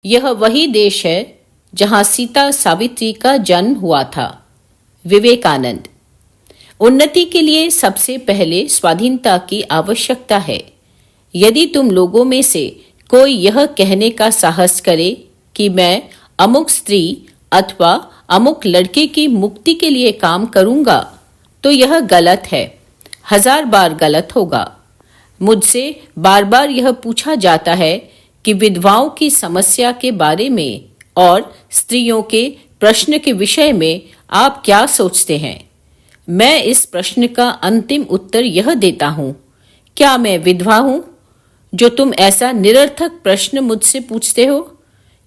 यह वही देश है जहां सीता सावित्री का जन्म हुआ था। विवेकानंद। उन्नति के लिए सबसे पहले स्वाधीनता की आवश्यकता है। यदि तुम लोगों में से कोई यह कहने का साहस करे कि मैं अमुक स्त्री अथवा अमुक लड़के की मुक्ति के लिए काम करूंगा, तो यह गलत है, 1000 बार गलत होगा। मुझसे बार बार यह पूछा जाता है कि विधवाओं की समस्या के बारे में और स्त्रियों के प्रश्न के विषय में आप क्या सोचते हैं। मैं इस प्रश्न का अंतिम उत्तर यह देता हूँ, क्या मैं विधवा हूँ जो तुम ऐसा निरर्थक प्रश्न मुझसे पूछते हो?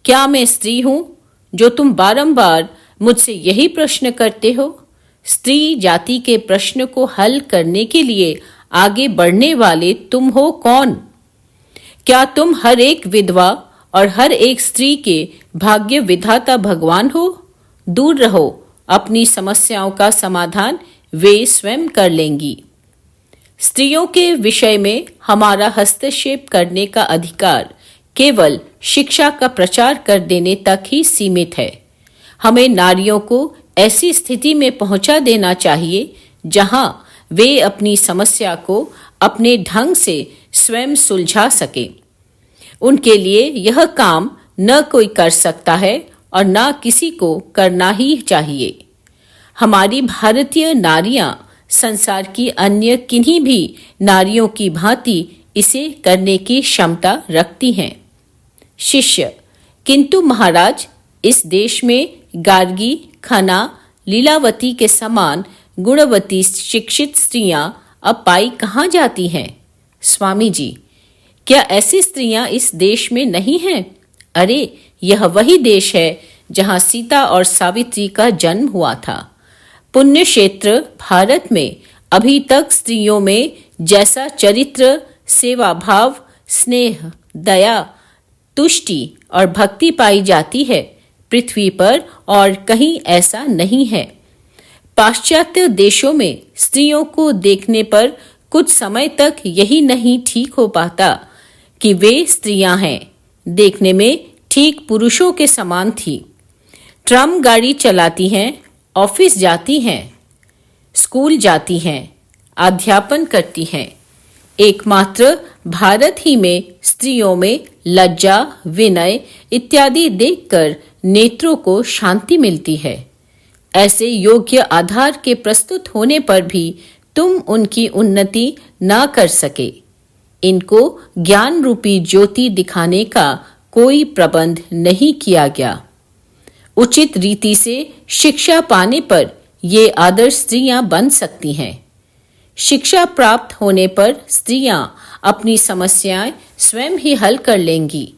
क्या मैं स्त्री हूँ जो तुम बारंबार मुझसे यही प्रश्न करते हो? स्त्री जाति के प्रश्न को हल करने के लिए आगे बढ़ने वाले तुम हो कौन? क्या तुम हर एक विधवा और हर एक स्त्री के भाग्य विधाता भगवान हो? दूर रहो, अपनी समस्याओं का समाधान वे स्वयं कर लेंगी। स्त्रियों के विषय में हमारा हस्तक्षेप करने का अधिकार केवल शिक्षा का प्रचार कर देने तक ही सीमित है। हमें नारियों को ऐसी स्थिति में पहुंचा देना चाहिए जहां वे अपनी समस्या को अपने ढंग से स्वयं सुलझा सके। उनके लिए यह काम न कोई कर सकता है और न किसी को करना ही चाहिए। हमारी भारतीय नारियां संसार की अन्य किन्हीं भी नारियों की भांति इसे करने की क्षमता रखती हैं। शिष्य। किंतु महाराज, इस देश में गार्गी, खना, लीलावती के समान गुणवती शिक्षित स्त्रियां अब पाई कहाँ जाती हैं? स्वामी जी, क्या ऐसी स्त्रियां इस देश में नहीं हैं? अरे, यह वही देश है जहां सीता और सावित्री का जन्म हुआ था। पुण्य क्षेत्र भारत में अभी तक स्त्रियों में जैसा चरित्र, सेवा भाव, स्नेह, दया, तुष्टि और भक्ति पाई जाती है, पृथ्वी पर और कहीं ऐसा नहीं है। पाश्चात्य देशों में स्त्रियों को देखने पर कुछ समय तक यही नहीं ठीक हो पाता कि वे स्त्रियां हैं। देखने में ठीक पुरुषों के समान थी। ट्रम गाड़ी चलाती हैं, ऑफिस जाती हैं, स्कूल जाती हैं, अध्यापन करती हैं। एकमात्र भारत ही में स्त्रियों में लज्जा, विनय इत्यादि देखकर नेत्रों को शांति मिलती है। ऐसे योग्य आधार के प्रस्तुत होने पर भी तुम उनकी उन्नति न कर सके। इनको ज्ञान रूपी ज्योति दिखाने का कोई प्रबंध नहीं किया गया। उचित रीति से शिक्षा पाने पर ये आदर्श स्त्रियां बन सकती हैं। शिक्षा प्राप्त होने पर स्त्रियां अपनी समस्याएं स्वयं ही हल कर लेंगी।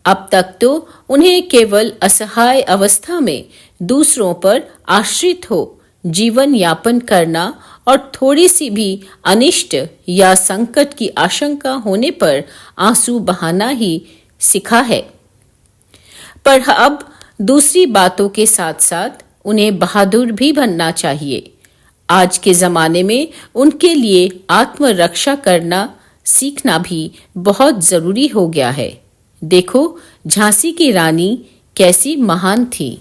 अब तक तो उन्हें केवल असहाय अवस्था में दूसरों पर आश्रित हो जीवन यापन करना और थोड़ी सी भी अनिष्ट या संकट की आशंका होने पर आंसू बहाना ही सिखा है। पर अब दूसरी बातों के साथ साथ उन्हें बहादुर भी बनना चाहिए। आज के जमाने में उनके लिए आत्मरक्षा करना सीखना भी बहुत जरूरी हो गया है। देखो, झांसी की रानी कैसी महान थी।